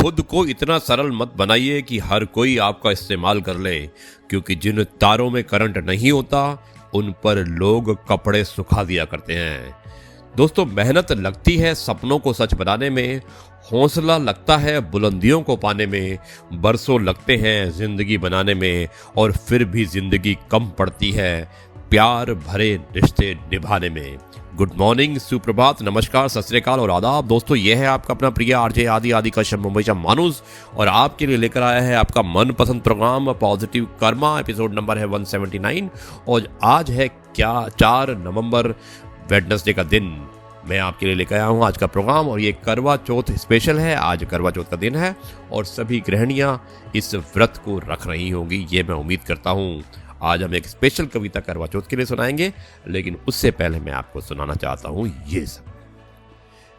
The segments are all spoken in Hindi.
खुद को इतना सरल मत बनाइए कि हर कोई आपका इस्तेमाल कर ले, क्योंकि जिन तारों में करंट नहीं होता उन पर लोग कपड़े सुखा दिया करते हैं। दोस्तों, मेहनत लगती है सपनों को सच बनाने में, हौसला लगता है बुलंदियों को पाने में, बरसों लगते हैं जिंदगी बनाने में, और फिर भी जिंदगी कम पड़ती है प्यार भरे रिश्ते निभाने में। गुड मॉर्निंग, सुप्रभात, नमस्कार, सत श्री अकाल और आदाब। दोस्तों, यह है आपका अपना प्रिय आरजे आदि कश्यप मुंबई का मानुस, और आपके लिए लेकर आया है आपका मनपसंद programme positive karma. Episode number है 179 और आज है क्या 4 नवंबर, वेडनेसडे का दिन। मैं आपके लिए लेकर आया हूँ आज का प्रोग्राम, और ये करवा चौथ स्पेशल है। आज करवा चौथ का दिन है और सभी गृहिणियाँ इस व्रत को रख रही होंगी, ये मैं उम्मीद करता हूँ। आज हम एक स्पेशल कविता करवा चौथ के लिए सुनाएंगे, लेकिन उससे पहले मैं आपको सुनाना चाहता हूँ ये सब।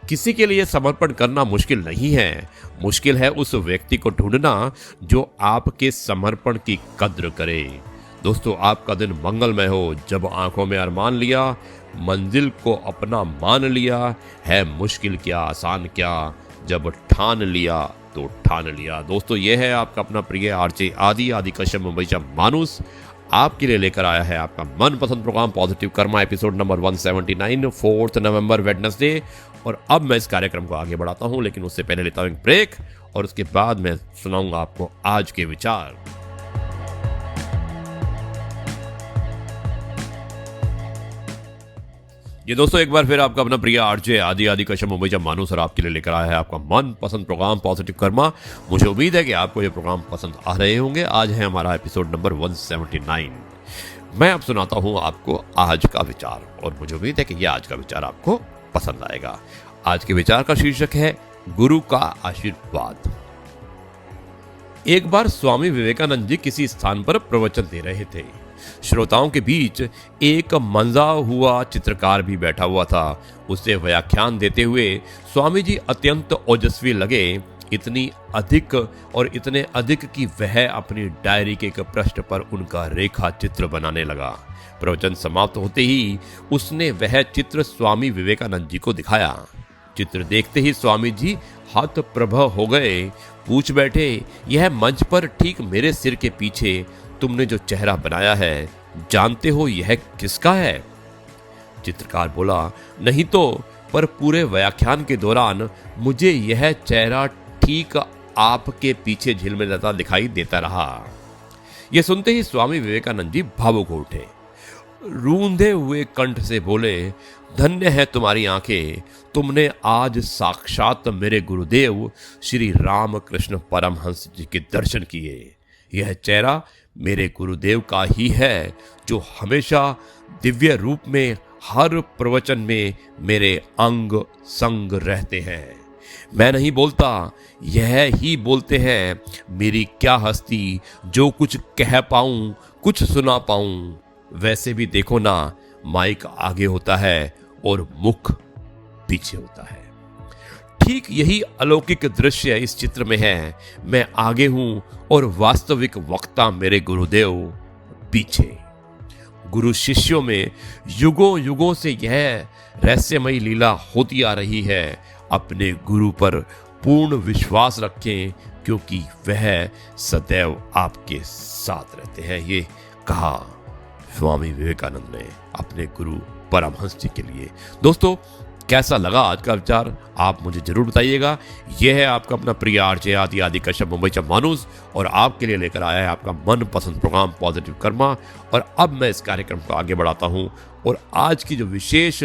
किसी के लिए समर्पण करना मुश्किल नहीं है, मुश्किल है उस व्यक्ति को ढूंढना जो आपके समर्पण की कद्र करे। दोस्तों, आपका दिन मंगलमय हो। जब आंखों में अरमान लिया, मंजिल को अपना मान लिया, है मुश्किल क्या आसान क्या, जब ठान लिया तो ठान लिया। दोस्तों, यह है आपका अपना प्रिय आरजे आदि कश्यप मुंबई का मानुस, आपके लिए लेकर आया है आपका मनपसंद programme positive karma. Episode number 179, 4 नवंबर, वेडनेसडे। और अब मैं इस कार्यक्रम को आगे बढ़ाता हूं, लेकिन उससे पहले लेता हूं एक ब्रेक, और उसके बाद मैं सुनाऊंगा आपको आज के विचार। ये दोस्तों, एक बार फिर आपका अपना प्रिय आरजे आदि कश्यप मुंबई का मानुस, और आपके लिए लेकर आया है आपका मनपसंद प्रोग्राम पॉजिटिव कर्मा। मुझे उम्मीद है कि आपको ये प्रोग्राम पसंद आ रहे होंगे। आज है हमारा एपिसोड नंबर 179। मैं अब सुनाता हूँ आपको आज का विचार, और मुझे उम्मीद है कि यह आज का विचार आपको पसंद आएगा। आज के विचार का शीर्षक है गुरु का आशीर्वाद। एक बार स्वामी विवेकानंद जी किसी स्थान पर प्रवचन दे रहे थे। श्रोताओं के बीच एक मंजा हुआ चित्रकार भी बैठा हुआ था। उसे व्याख्यान देते हुए स्वामी जी अत्यंत ओजस्वी लगे, इतनी अधिक और इतने अधिक कि वह अपनी डायरी के एक पृष्ठ पर उनका रेखा चित्र बनाने लगा। प्रवचन समाप्त होते ही उसने वह चित्र स्वामी विवेकानंद जी को दिखाया। चित्र देखते ही स्वामी जी हतप्रभ हो गए। पूछ बैठे, यह मंच पर ठीक मेरे सिर के पीछे तुमने जो चेहरा बनाया है, जानते हो यह किसका है? चित्रकार बोला, नहीं तो, पर पूरे व्याख्यान के दौरान मुझे यह चेहरा ठीक आपके पीछे झिलमिलाता दिखाई देता रहा। यह सुनते ही स्वामी विवेकानंद जी भावुक हो उठे। रूंधे हुए कंठ से बोले, धन्य है तुम्हारी आंखें, तुमने आज साक्षात मेरे गुरुदेव श्री रामकृष्ण परमहंस जी के दर्शन किए। यह चेहरा मेरे गुरुदेव का ही है, जो हमेशा दिव्य रूप में हर प्रवचन में मेरे अंग संग रहते हैं। मैं नहीं बोलता, यह ही बोलते हैं। मेरी क्या हस्ती, जो कुछ कह पाऊं, कुछ सुना पाऊं। वैसे भी देखो ना, माइक आगे होता है और मुख पीछे होता है। ठीक यही अलौकिक दृश्य इस चित्र में है। मैं आगे हूं और वास्तविक वक्ता मेरे गुरुदेव पीछे। गुरु शिष्यों में युगों युगों से यह रहस्यमयी लीला होती आ रही है। अपने गुरु पर पूर्ण विश्वास रखें, क्योंकि वह सदैव आपके साथ रहते हैं। ये कहा स्वामी विवेकानंद ने अपने गुरु परमहंस जी के लिए। दोस्तों, कैसा लगा आज का विचार, आप मुझे जरूर बताइएगा। यह है आपका अपना प्रिय आरजे आदि कश्यप मुंबई का मानुस, और आपके लिए लेकर आया है आपका मनपसंद प्रोग्राम पॉजिटिव कर्मा। और अब मैं इस कार्यक्रम को आगे बढ़ाता हूं, और आज की जो विशेष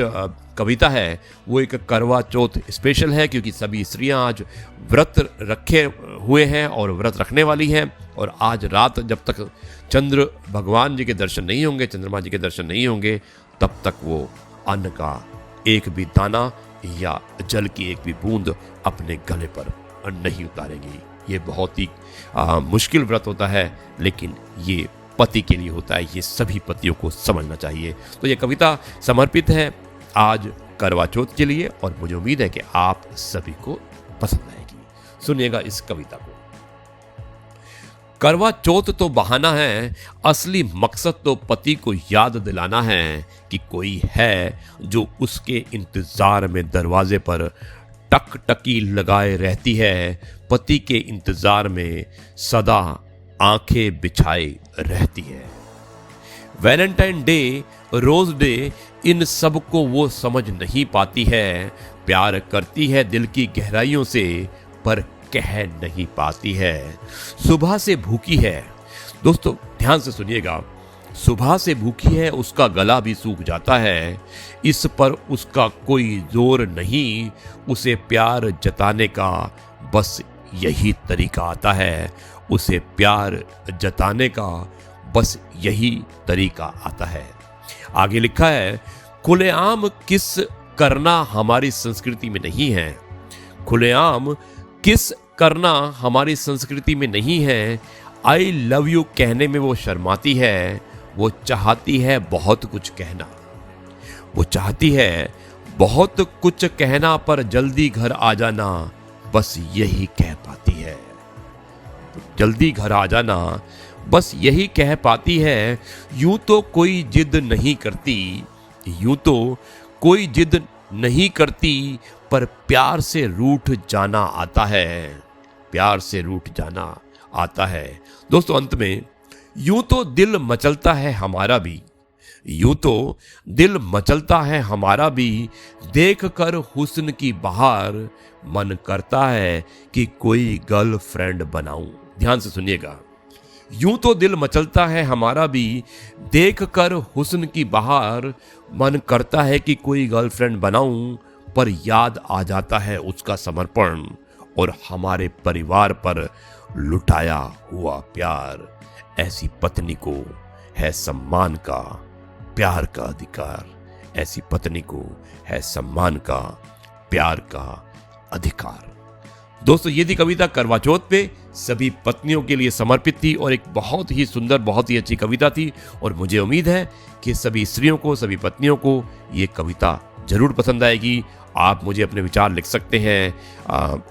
कविता है वो एक करवा चौथ स्पेशल है, क्योंकि सभी स्त्रियां आज व्रत रखे हुए हैं और व्रत रखने वाली हैं। और आज रात जब तक चंद्र भगवान जी के दर्शन नहीं होंगे, चंद्रमा जी के दर्शन नहीं होंगे, तब तक वो अन्न का एक भी दाना या जल की एक भी बूंद अपने गले पर नहीं उतारेंगी। ये बहुत ही मुश्किल व्रत होता है, लेकिन ये पति के लिए होता है। ये सभी पतियों को समझना चाहिए। तो ये कविता समर्पित है आज करवा चौथ के लिए, और मुझे उम्मीद है कि आप सभी को पसंद आएगी। सुनिएगा इस कविता को। करवा चौथ तो बहाना है, असली मकसद तो पति को याद दिलाना है कि कोई है जो उसके इंतजार में दरवाजे पर टकटकी लगाए रहती है, पति के इंतजार में सदा आंखें बिछाए रहती है। वैलेंटाइन डे, रोज डे, इन सब को वो समझ नहीं पाती है। प्यार करती है दिल की गहराइयों से, पर कह नहीं पाती है। सुबह से भूखी है, दोस्तों ध्यान से सुनिएगा, सुबह से भूखी है, उसका गला भी सूख जाता है। इस पर उसका कोई जोर नहीं, उसे प्यार जताने का बस यही तरीका आता है। उसे प्यार जताने का बस यही तरीका आता है। आगे लिखा है, खुलेआम किस करना हमारी संस्कृति में नहीं है। खुलेआम किस करना हमारी संस्कृति में नहीं है। आई लव यू कहने में वो शर्माती है। वो चाहती है बहुत कुछ कहना, वो चाहती है बहुत कुछ कहना, पर जल्दी घर आ जाना बस यही कह पाती है। जल्दी घर आ जाना बस यही कह पाती है। यूं तो कोई जिद नहीं करती, यूं तो कोई जिद नहीं करती, पर प्यार से रूठ जाना आता है। प्यार से रूठ जाना आता है। दोस्तों अंत में, यूं तो दिल मचलता है हमारा भी, यूं तो दिल मचलता है हमारा भी, देख कर हुस्न की बहार मन करता है कि कोई गर्लफ्रेंड बनाऊं। ध्यान से सुनिएगा, यूं तो दिल मचलता है हमारा भी, देख कर हुस्न की बहार मन करता है कि कोई गर्लफ्रेंड बनाऊं, पर याद आ जाता है उसका समर्पण और हमारे परिवार पर लुटाया हुआ प्यार। ऐसी पत्नी को है सम्मान का, प्यार का अधिकार। ऐसी पत्नी को है सम्मान का, प्यार का अधिकार। दोस्तों ये थी कविता करवा चौथ पे सभी पत्नियों के लिए समर्पित थी और एक बहुत ही सुंदर, बहुत ही अच्छी कविता थी। और मुझे उम्मीद है कि सभी स्त्रियों को, सभी पत्नियों को ये कविता जरूर पसंद आएगी। आप मुझे अपने विचार लिख सकते हैं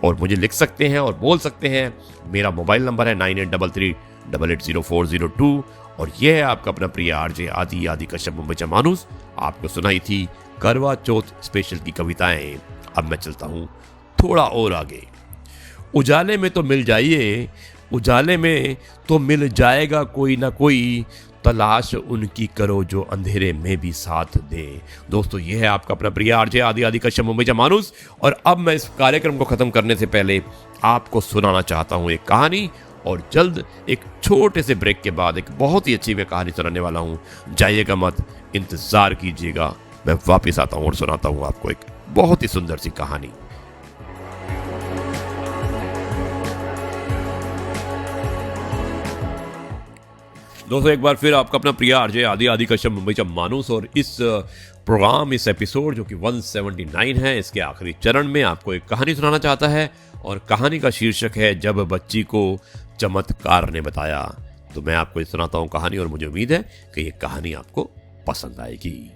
और मुझे लिख सकते हैं और बोल सकते हैं। मेरा मोबाइल नंबर है 9833880402 और यह है आपका अपना प्रिय आरजे आदि कश्यप मुंबई मानुस। आपको सुनाई थी करवा चौथ स्पेशल की कविताएं। अब मैं चलता हूं थोड़ा और आगे। उजाले में तो मिल जाइए, उजाले में तो मिल जाएगा कोई ना कोई, तलाश उनकी करो जो अंधेरे में भी साथ दे। दोस्तों ये है आपका अपना प्रिय आरजे आदि कश्यप मुंबई मानुस। और अब मैं इस कार्यक्रम को खत्म करने से पहले आपको सुनाना चाहता हूं एक कहानी, और जल्द एक छोटे से ब्रेक के बाद एक बहुत ही अच्छी मैं कहानी सुनाने वाला हूं। जाइएगा मत, इंतजार कीजिएगा, मैं वापस आता हूं और सुनाता हूं आपको एक बहुत ही सुंदर सी कहानी। दोस्तों एक बार फिर आपका अपना प्रिय आरजे आदि कश्यप मुंबई मानुस और इस प्रोग्राम, इस एपिसोड जो कि 179 है, इसके आखिरी चरण में आपको एक कहानी सुनाना चाहता है। और कहानी का शीर्षक है जब बच्ची को चमत्कार ने बताया। तो मैं आपको सुनाता हूं कहानी और मुझे उम्मीद है कि ये कहानी आपको पसंद आएगी।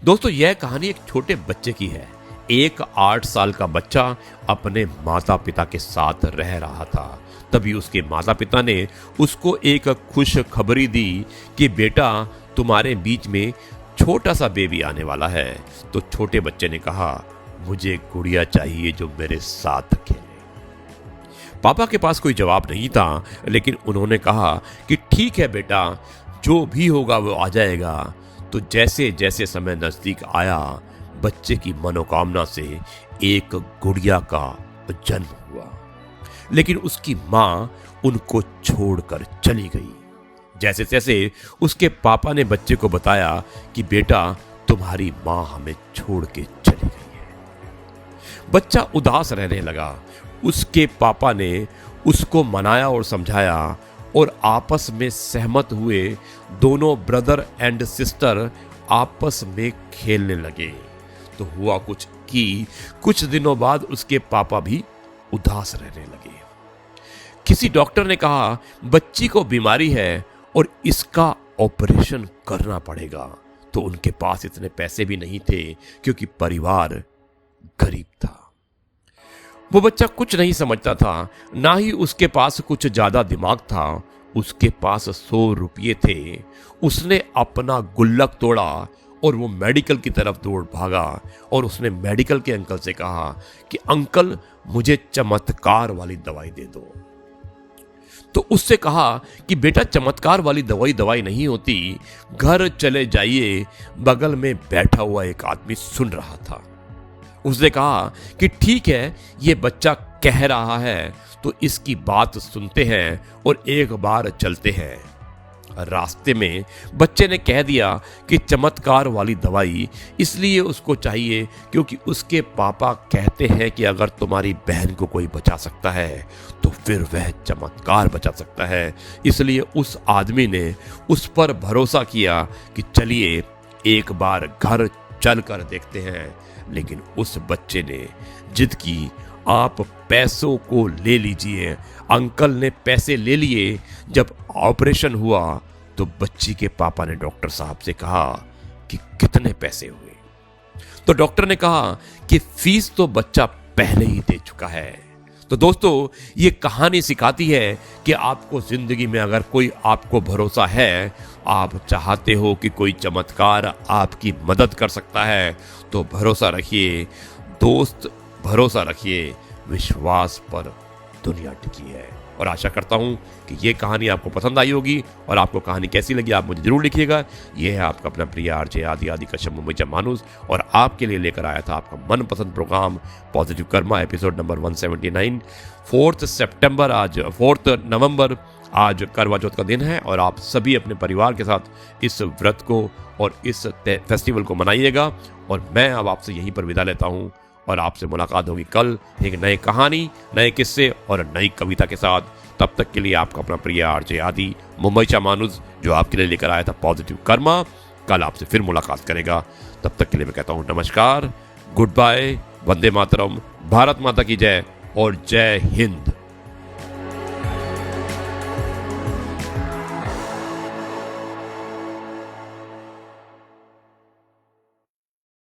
दोस्तों यह कहानी एक छोटे बच्चे की है। एक 8 साल का बच्चा अपने माता पिता के साथ रह रहा था। तभी उसके माता पिता ने उसको एक खुश खबरी दी कि बेटा तुम्हारे बीच में छोटा सा बेबी आने वाला है। तो छोटे बच्चे ने कहा मुझे गुड़िया चाहिए जो मेरे साथ खेले। पापा के पास कोई जवाब नहीं था, लेकिन उन्होंने कहा कि ठीक है बेटा, जो भी होगा वो आ जाएगा। तो जैसे जैसे समय नजदीक आया, बच्चे की मनोकामना से एक गुड़िया का जन्म हुआ, लेकिन उसकी मां उनको छोड़कर चली गई। जैसे जैसे उसके पापा ने बच्चे को बताया कि बेटा तुम्हारी मां हमें छोड़ के चली गई है, बच्चा उदास रहने लगा। उसके पापा ने उसको मनाया और समझाया और आपस में सहमत हुए। दोनों ब्रदर एंड सिस्टर आपस में खेलने लगे। तो हुआ कुछ दिनों बाद उसके पापा भी उदास रहने लगे। किसी डॉक्टर ने कहा बच्ची को बीमारी है और इसका ऑपरेशन करना पड़ेगा। तो उनके पास इतने पैसे भी नहीं थे क्योंकि परिवार गरीब था। वो बच्चा कुछ नहीं समझता था, ना ही उसके पास कुछ ज्यादा दिमाग था। उसके पास 100 रुपये थे। उसने अपना गुल्लक तोड़ा और वो मेडिकल की तरफ दौड़ भागा और उसने मेडिकल के अंकल से कहा कि अंकल मुझे चमत्कार वाली दवाई दे दो। तो उससे कहा कि बेटा चमत्कार वाली दवाई नहीं होती, घर चले जाइए, बगल में बैठा हुआ एक आदमी सुन रहा था। उसने कहा कि ठीक है, ये बच्चा कह रहा है तो इसकी बात सुनते हैं और एक बार चलते हैं। रास्ते में बच्चे ने कह दिया कि चमत्कार वाली दवाई इसलिए उसको चाहिए क्योंकि उसके पापा कहते हैं कि अगर तुम्हारी बहन को कोई बचा सकता है तो फिर वह चमत्कार बचा सकता है। इसलिए उस आदमी ने उस पर भरोसा किया कि चलिए एक बार घर चल कर देखते हैं। लेकिन उस बच्चे ने जिद की, आप पैसों को ले लीजिए। अंकल ने पैसे ले लिए। जब ऑपरेशन हुआ तो बच्ची के पापा ने डॉक्टर साहब से कहा कि कितने पैसे हुए। तो डॉक्टर ने कहा कि फीस तो बच्चा पहले ही दे चुका है। तो दोस्तों, ये कहानी सिखाती है कि आपको जिंदगी में अगर कोई आपको भरोसा है, आप चाहते हो कि कोई चमत्कार आपकी मदद कर सकता है, तो भरोसा रखिए दोस्त, भरोसा रखिए। विश्वास पर दुनिया टिकी है। और आशा करता हूं कि ये कहानी आपको पसंद आई होगी। और आपको कहानी कैसी लगी आप मुझे जरूर लिखिएगा। ये है आपका अपना प्रिय आरजे आदि कश्यप मुंबईचा माणूस, और आपके लिए लेकर आया था आपका मनपसंद programme positive karma, episode number 179। 4 नवंबर आज करवा चौथ का दिन है और आप सभी अपने परिवार के साथ इस व्रत को और इस फेस्टिवल को मनाइएगा। और मैं अब आपसे यहीं पर विदा लेता हूँ और आपसे मुलाकात होगी कल एक नए कहानी, नए किस्से और नई कविता के साथ। तब तक के लिए आपका अपना प्रिय आरजे आदि मुंबईचा माणूस, जो आपके लिए लेकर आया था पॉजिटिव कर्मा, कल आपसे फिर मुलाकात करेगा। तब तक के लिए मैं कहता हूँ नमस्कार, गुड बाय, वंदे मातरम, भारत माता की जय और जय हिंद।